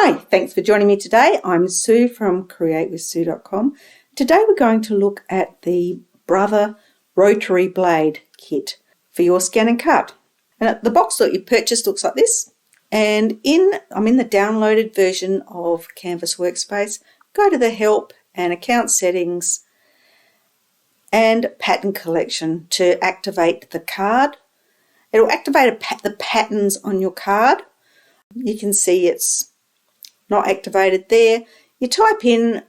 Hi, thanks for joining me today. I'm Sue from createwithsue.com. Today we're going to look at the Brother Rotary Blade kit for your ScanNCut. And the box that you purchased looks like this. And I'm in the downloaded version of Canvas Workspace. Go to the Help and Account Settings and Pattern Collection to activate the card. It'll activate the patterns on your card. You can see it's not activated there. You type in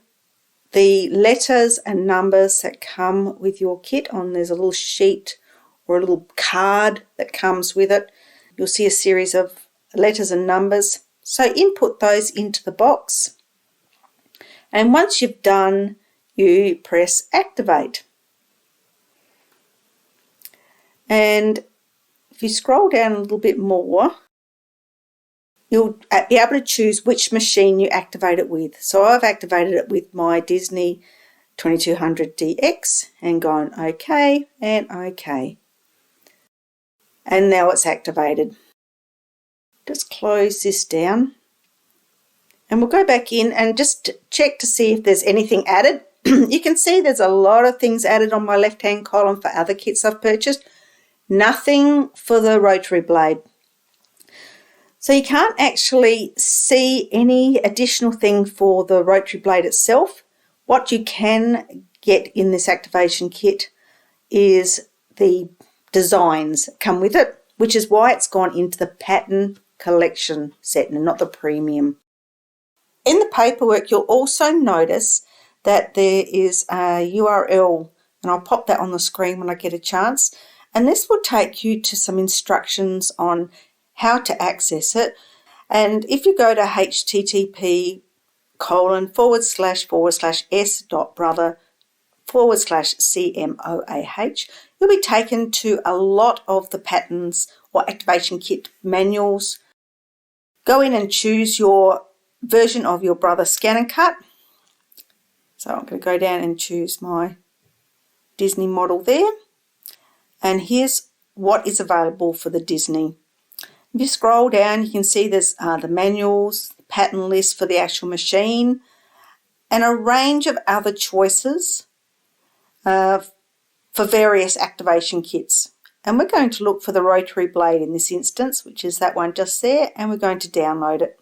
the letters and numbers that come with your kit there's a little sheet or a little card that comes with it. You'll see a series of letters and numbers. So input those into the box. And once you've done, you press activate. And if you scroll down a little bit more, you'll be able to choose which machine you activate it with. So I've activated it with my Disney 2200DX and gone OK and OK. And now it's activated. Just close this down. And we'll go back in and just check to see if there's anything added. You can see there's a lot of things added on my left-hand column for other kits I've purchased. Nothing for the Rotary Blade. So you can't actually see any additional thing for the Rotary Blade itself. What you can get in this activation kit is the designs that come with it, which is why it's gone into the Pattern Collection set and not the Premium. In the paperwork, you'll also notice that there is a URL, and I'll pop that on the screen when I get a chance. And this will take you to some instructions on how to access it. And if you go to http://s.brother/CMOAH, you'll be taken to a lot of the patterns or activation kit manuals. Go in and choose your version of your Brother ScanNCut. So I'm going to go down and choose my Disney model there. And here's what is available for the Disney. If you scroll down, you can see there's the manuals, the pattern list for the actual machine, and a range of other choices for various activation kits. And we're going to look for the Rotary Blade in this instance, which is that one just there, and we're going to download it.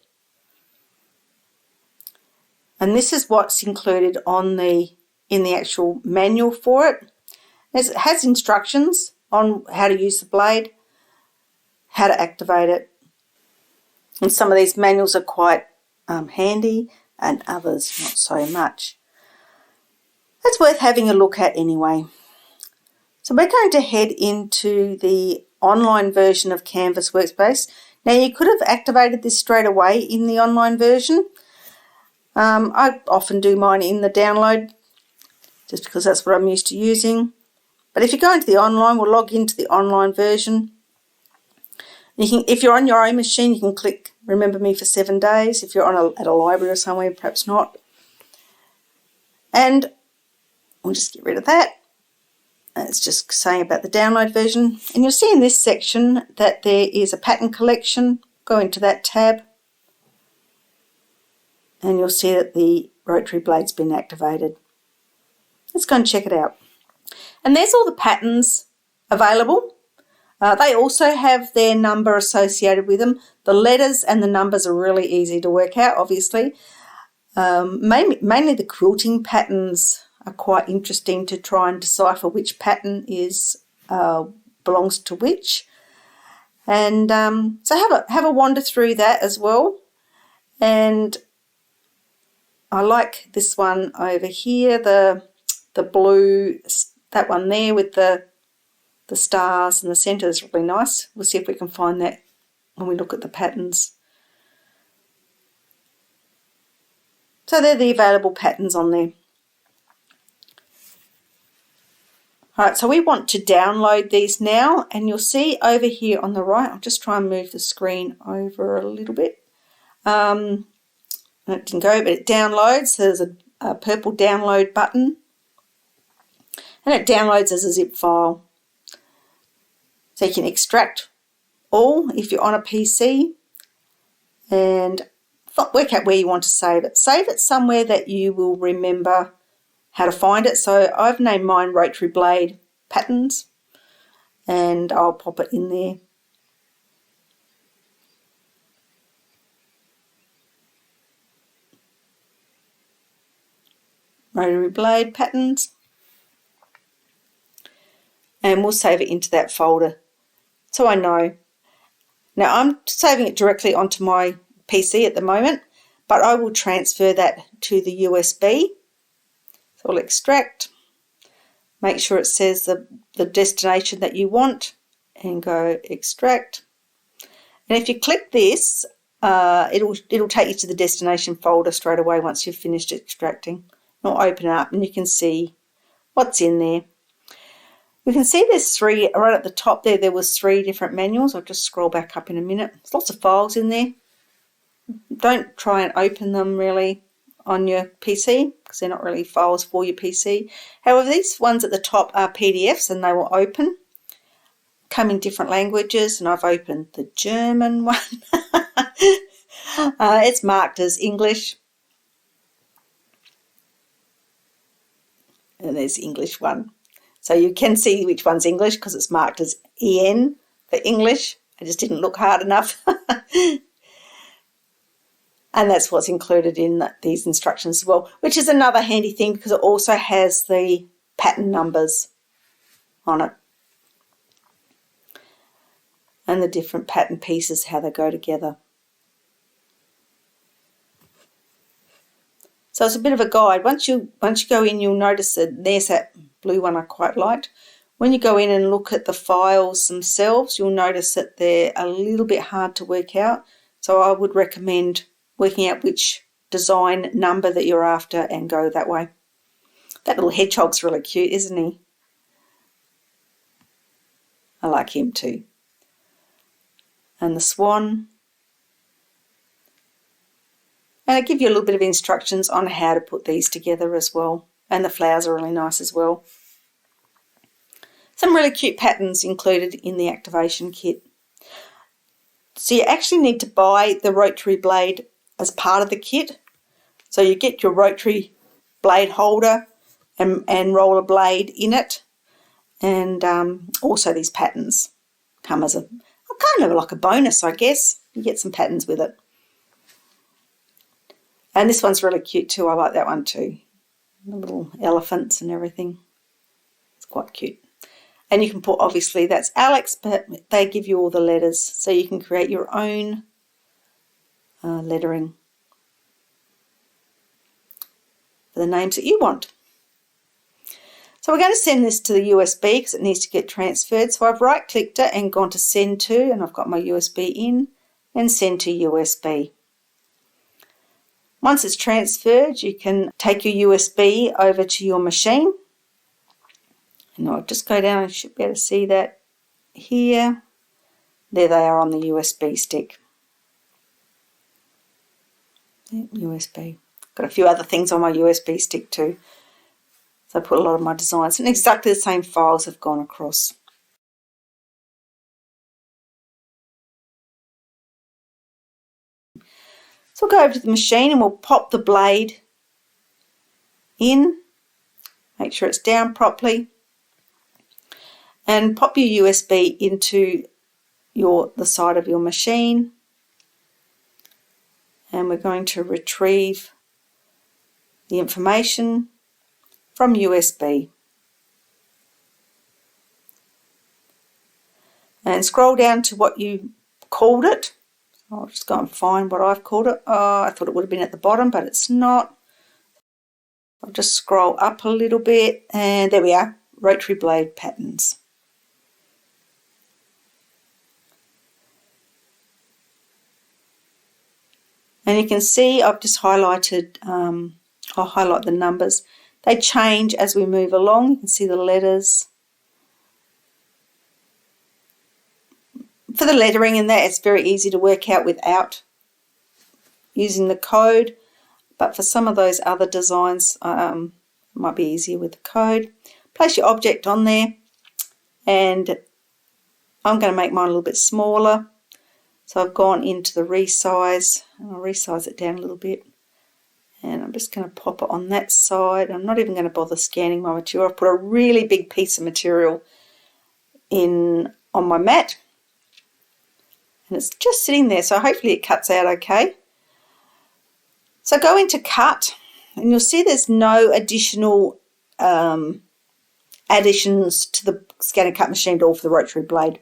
And this is what's included in the actual manual for it. It has instructions on how to use the blade, how to activate it. And some of these manuals are quite handy and others not so much. That's worth having a look at anyway. So we're going to head into the online version of Canvas Workspace. Now you could have activated this straight away in the online version. I often do mine in the download just because that's what I'm used to using. But if you go into the online, we'll log into the online version. If you're on your own machine, you can click Remember Me for 7 days. If you're at a library or somewhere, perhaps not. And we'll just get rid of that. It's just saying about the download version. And you'll see in this section that there is a pattern collection. Go into that tab. And you'll see that the Rotary Blade's been activated. Let's go and check it out. And there's all the patterns available. They also have their number associated with them. The letters and the numbers are really easy to work out, obviously. Mainly the quilting patterns are quite interesting to try and decipher which pattern belongs to which. And so have a wander through that as well. And I like this one over here, the blue, that one there with the stars in the centre is really nice. We'll see if we can find that when we look at the patterns. So they're the available patterns on there. Alright, so we want to download these now, and you'll see over here on the right, I'll just try and move the screen over a little bit. It didn't go, but it downloads. So there's a purple download button, and it downloads as a zip file. So you can extract all if you're on a PC, and work out where you want to save it. Save it somewhere that you will remember how to find it. So I've named mine Rotary Blade Patterns, and I'll pop it in there. Rotary Blade Patterns. And we'll save it into that folder so I know. Now I'm saving it directly onto my PC at the moment, but I will transfer that to the USB. So I'll extract, make sure it says the destination that you want, and go extract. And if you click this, it'll take you to the destination folder straight away once you've finished extracting. It'll open it up and you can see what's in there. You can see there's 3, right at the top there was 3 different manuals. I'll just scroll back up in a minute. There's lots of files in there. Don't try and open them really on your PC because they're not really files for your PC. However, these ones at the top are PDFs and they will open, come in different languages, and I've opened the German one. It's marked as English. And there's the English one. So you can see which one's English because it's marked as EN for English. I just didn't look hard enough. And that's what's included in these instructions as well, which is another handy thing because it also has the pattern numbers on it and the different pattern pieces, how they go together. So it's a bit of a guide. Once you go in, you'll notice that there's that blue one I quite liked. When you go in and look at the files themselves, you'll notice that they're a little bit hard to work out. So I would recommend working out which design number that you're after and go that way. That little hedgehog's really cute, isn't he? I like him too. And the swan. And I give you a little bit of instructions on how to put these together as well. And the flowers are really nice as well. Some really cute patterns included in the activation kit. So you actually need to buy the Rotary Blade as part of the kit. So you get your Rotary Blade holder and roller blade in it. And also these patterns come as a kind of like a bonus, I guess. You get some patterns with it. And this one's really cute too. I like that one too. The little elephants and everything. It's quite cute. And you can put, obviously, that's Alex, but they give you all the letters. So you can create your own lettering for the names that you want. So we're going to send this to the USB because it needs to get transferred. So I've right-clicked it and gone to Send To, and I've got my USB in, and Send to USB. Once it's transferred, you can take your USB over to your machine. And I'll just go down, and you should be able to see that here. There they are on the USB stick. USB. Got a few other things on my USB stick too. So I put a lot of my designs, and exactly the same files have gone across. So we'll go over to the machine and we'll pop the blade in. Make sure it's down properly. And pop your USB into the side of your machine. And we're going to retrieve the information from USB. And scroll down to what you called it. I'll just go and find what I've called it. Oh, I thought it would have been at the bottom, but it's not. I'll just scroll up a little bit, and there we are, Rotary Blade Patterns. And you can see I've just highlighted, I'll highlight the numbers. They change as we move along. You can see the letters. For the lettering in that, it's very easy to work out without using the code. But for some of those other designs, it might be easier with the code. Place your object on there. And I'm going to make mine a little bit smaller. So I've gone into the resize, and I'll resize it down a little bit. And I'm just going to pop it on that side. I'm not even going to bother scanning my material. I've put a really big piece of material in on my mat. And it's just sitting there, so hopefully it cuts out okay. So go into cut, and you'll see there's no additional additions to the ScanNCut machine at all for the Rotary Blade.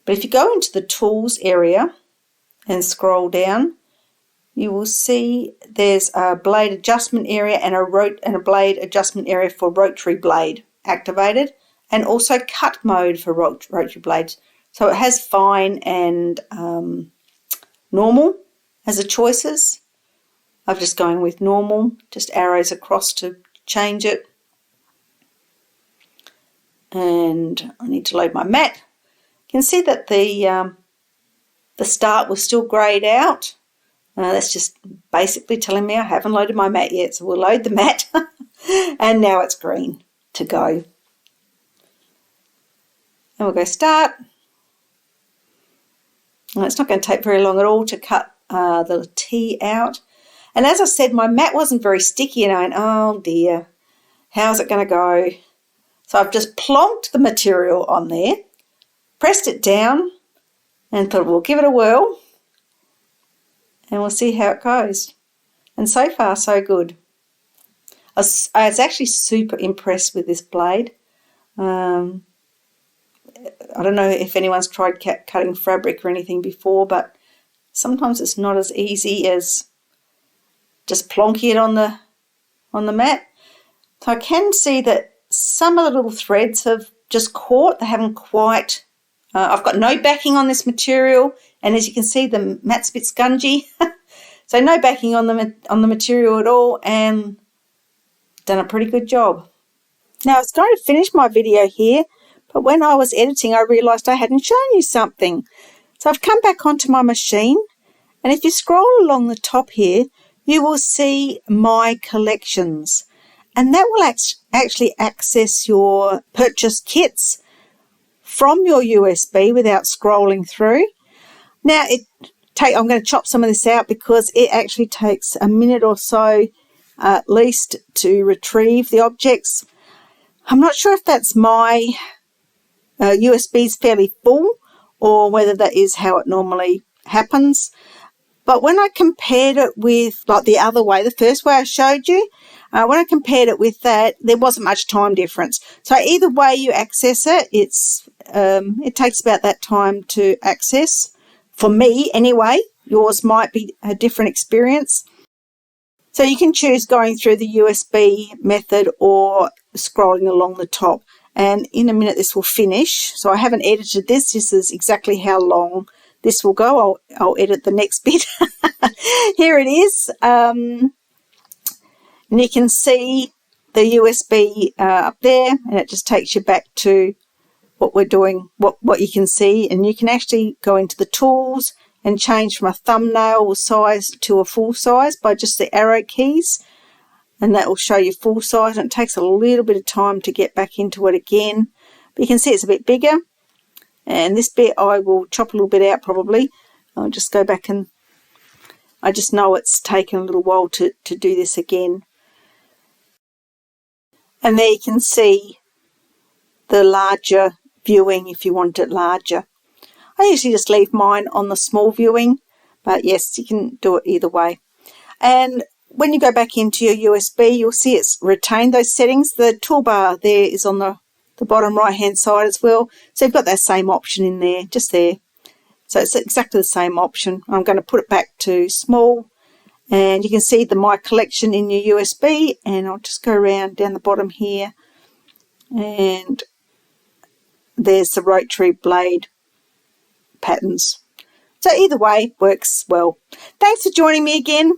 But if you go into the tools area and scroll down, you will see there's a blade adjustment area and a blade adjustment area for Rotary Blade activated, and also cut mode for Rotary Blades. So it has fine and normal as the choices. I'm just going with normal, just arrows across to change it. And I need to load my mat. You can see that the start was still greyed out. That's just basically telling me I haven't loaded my mat yet, so we'll load the mat. And now it's green to go. And we'll go start. And it's not going to take very long at all to cut the T out. And as I said, my mat wasn't very sticky, and I went, oh dear, how's it going to go? So I've just plonked the material on there, pressed it down, and thought we'll give it a whirl, and we'll see how it goes. And so far, so good. I was actually super impressed with this blade. I don't know if anyone's tried cutting fabric or anything before, but sometimes it's not as easy as just plonking it on the mat. So I can see that some of the little threads have just caught. They haven't quite. I've got no backing on this material, and as you can see, the mat's a bit scungy. So no backing on the material at all, and done a pretty good job. Now I was going to finish my video here, but when I was editing, I realised I hadn't shown you something. So I've come back onto my machine, and if you scroll along the top here, you will see My Collections, and that will actually access your purchased kits from your USB without scrolling through. Now, I'm going to chop some of this out because it actually takes a minute or so at least to retrieve the objects. I'm not sure if that's my USB is fairly full or whether that is how it normally happens. But when I compared it with like the other way, the first way I showed you, when I compared it with that, there wasn't much time difference. So either way you access it, it takes about that time to access. For me anyway, yours might be a different experience. So you can choose going through the USB method or scrolling along the top. And in a minute this will finish. So I haven't edited this. This is exactly how long this will go. I'll edit the next bit. Here it is. And you can see the USB up there, and it just takes you back to what we're doing, what you can see. And you can actually go into the tools and change from a thumbnail size to a full size by just the arrow keys. And that will show you full size, and it takes a little bit of time to get back into it again. But you can see it's a bit bigger. And this bit I will chop a little bit out probably. I'll just go back, and I just know it's taken a little while to do this again. And there you can see the larger viewing if you want it larger. I usually just leave mine on the small viewing, but yes, you can do it either way. And when you go back into your USB, you'll see it's retained those settings. The toolbar there is on the bottom right hand side as well. So you've got that same option in there, just there. So it's exactly the same option. I'm going to put it back to small, and you can see the My Collection in your USB, and I'll just go around down the bottom here, and there's the Rotary Blade patterns. So either way works well. Thanks for joining me again.